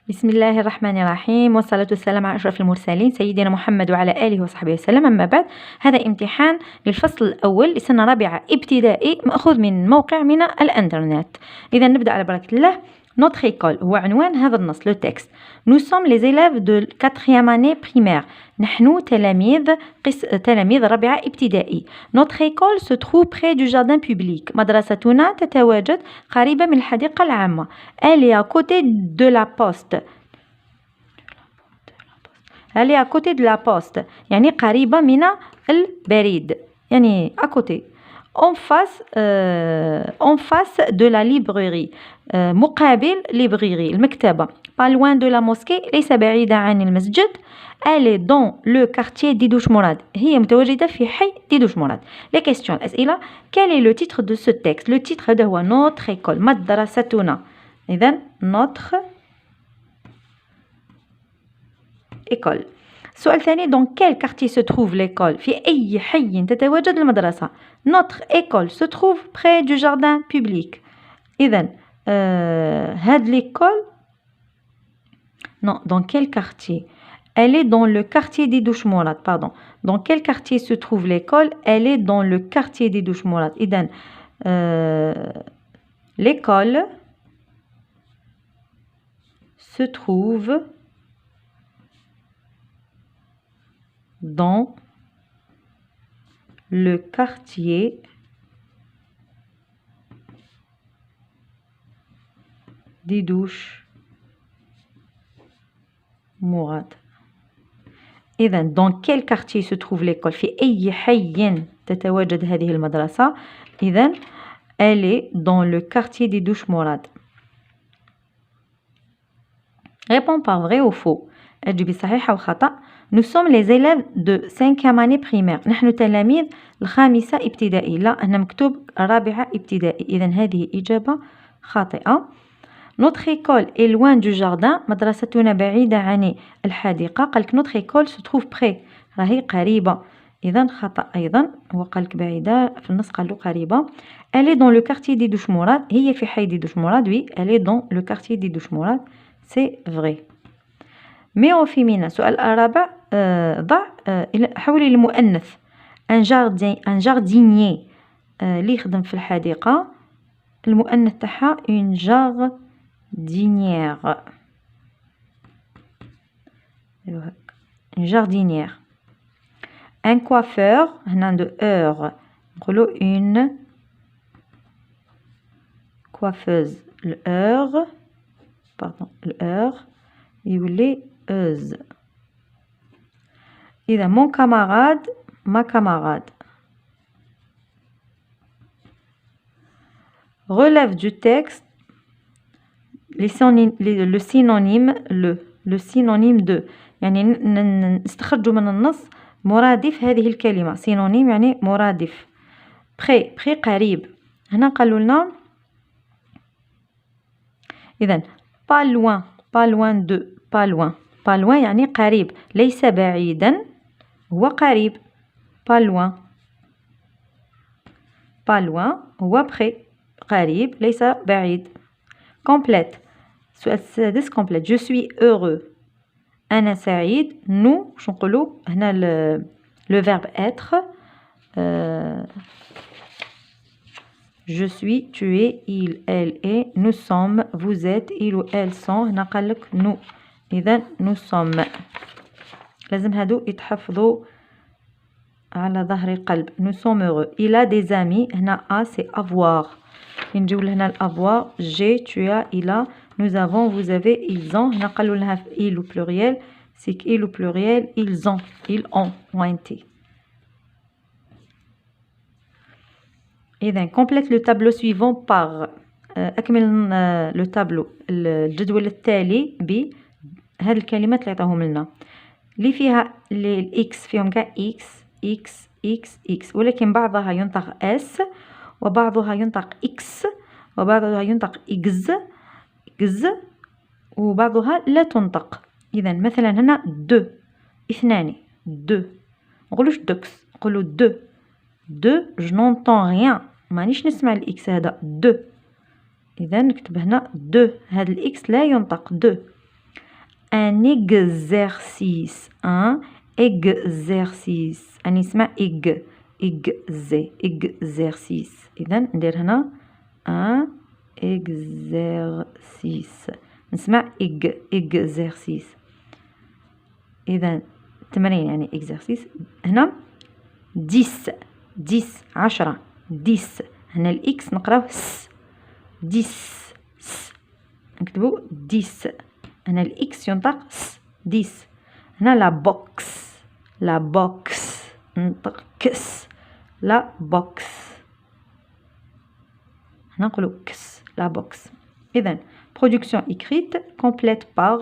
بسم الله الرحمن الرحيم، والصلاة والسلام على أشرف المرسلين سيدنا محمد وعلى آله وصحبه وسلم. أما بعد، هذا امتحان للفصل الأول لسنة رابعة ابتدائي مأخوذ من موقع من الإنترنت. إذا نبدأ على بركة الله. Notre école هو عنوان هذا النص لو تكست. Nous sommes les élèves de 4e année primaire. نحن تلاميذ رابعة ابتدائي. Notre école se trouve près du jardin public. مدرستنا تتواجد قريبة من الحديقة العامة. Elle est à côté de la poste. Elle est à côté de la poste. يعني قريبة من البريد. يعني à côté. En face de la librairie. مقابل librairie المكتبة. Pas loin de la mosquée. ليس بعيدة عن المسجد. Elle est dans le quartier d'Idouche Mourad. هي متواجدة في حي ديدوش مراد. Les questions الأسئلة. Quel est le titre de ce texte? Le titre هذا هو notre école. مدرستنا. إذن notre école. السؤال الثاني. Dans quel quartier se trouve l'école? في أي حي تتواجد المدرسة? Notre école se trouve près du jardin public. إذن هاد l'école. Non, dans quel quartier? Elle est dans le quartier d'Idouche Mourad. Pardon. Dans quel quartier se trouve l'école? Elle est dans le quartier d'Idouche Mourad. إذن l'école se trouve dans le quartier d'Idouche Mourad. إذن dans quel quartier se trouve l'école? في أي حي تتواجد هذه المدرسة؟ إذن elle est dans le quartier d'Idouche Mourad. Réponds par vrai ou faux. أجيبي صحيح أو خطأ. Nous sommes les élèves de 5e année primaire. نحن تلاميذ الخامسة ابتدائي. لا، هنا مكتوب رابعة ابتدائي. إذن هذه إجابة خاطئة. Notre école est loin du jardin. مدرستنا بعيدة عن الحديقة. قالك notre école se trouve près. راهي قريبة. إذن خطأ أيضا. هو قالك بعيدة، في النص قالوا قريبة. Elle est dans le quartier d'Idouche Mourad. هي في حي ديدوش مراد. Oui, elle est dans le quartier d'Idouche Mourad. C'est vrai. Mais au féminin. سؤال الرابع. ضع حولي للمؤنث. un jardinier اللي يخدم في الحديقة. المؤنث تاعها une jardinière. une jardinière. un coiffeur. هنا عنده heure. نقولوا une coiffeuse. الheure. pardon. الheure يولي euse. إذا mon camarade, ma camarade. Relève du texte le synonyme le synonyme de. يعني نستخرجوا من النص مرادف هذه الكلمة. synonyme يعني مرادف. près قريب. هنا قالوا لنا إذن pas loin de. pas loin يعني قريب. ليس بعيدا، هو قريب. pas loin هو près. قريب ليس بعيد. complète. السؤال السادس complète. je suis heureux. أنا سعيد. nous شو نقولوا هنا le verbe être. je suis, tu es, il, elle est, nous sommes, vous êtes, il ou elles sont. هنا قالك nous. إذن nous sommes. لازم هادو يتحفظوا على ظهر قلب. nous sommes heureux. il a des amis. هنا a c'est avoir. نجيو لهنا الأفوار. j'ai, tu as, il a, nous avons, vous avez, ils ont. هنا قالوا لها il au pluriel. c'est qu'il au pluriel. ils ont pointé. إذن complète le tableau suivant par. أكمل le tableau الجدول التالي بهذه الكلمات اللي عطاهم لنا. اللي فيها الإكس فيهم كاع إكس ولكن بعضها ينطق اس وبعضها ينطق إكس وبعضها ينطق إكز وبعضها لا تنطق. إذن مثلا هنا دو اثنان. دو نقولوش دوكس، نقولو دو je n'entends rien. مانيش نسمع الإكس هذا دو. إذا نكتب هنا دو. هذا الإكس لا ينطق دو. un exercice un exercice أنا نسمع exercice إذا ندير هنا un exercice نسمع exercice إذا تمرين يعني exercice هنا 10 10 هنا الإكس نقراو س 10 نكتبو 10 هنا الإكس ينطق س 10 هنا لا بوكس ننطق كس لا بوكس هنا نقولو كس لا بوكس إذن production écrite complète par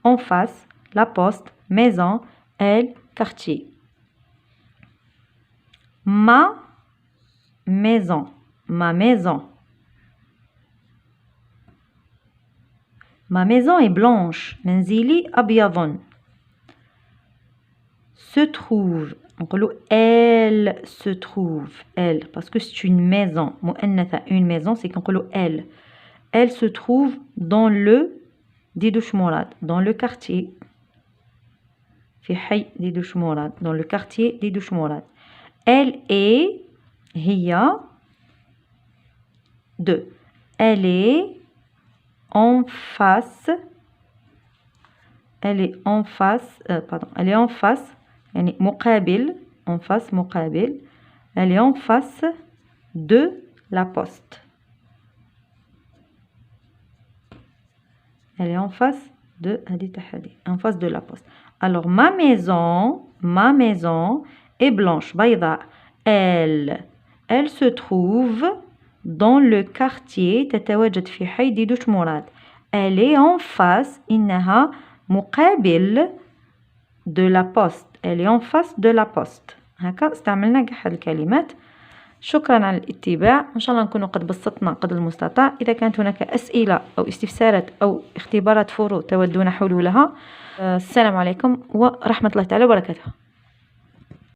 en face la poste maison elle quartier ma maison est blanche منزلي أبيض se trouve نقولو elle se trouve elle parce que c'est une maison مؤنثة une maison c'est كنقولو elle se trouve dans le ديدوش مراد dans le quartier في حي ديدوش مراد dans le quartier ديدوش مراد elle est هي elle est en face elle est en face يعني مقابل en face مقابل elle est en face de la poste elle est en face de en face de la poste alors ma maison est blanche بيضاء elle se trouve dans le quartier تتواجد في حي ديدوش مراد elle est en face إنها مقابل de la poste elle est en face de la poste هكا استعملنا أحد الكلمات شكرا على الاتباع إن شاء الله نكون قد بسطنا قدر المستطاع إذا كانت هناك أسئلة أو استفسارات أو اختبارات فروض تودون حلولها السلام عليكم ورحمة الله تعالى وبركاته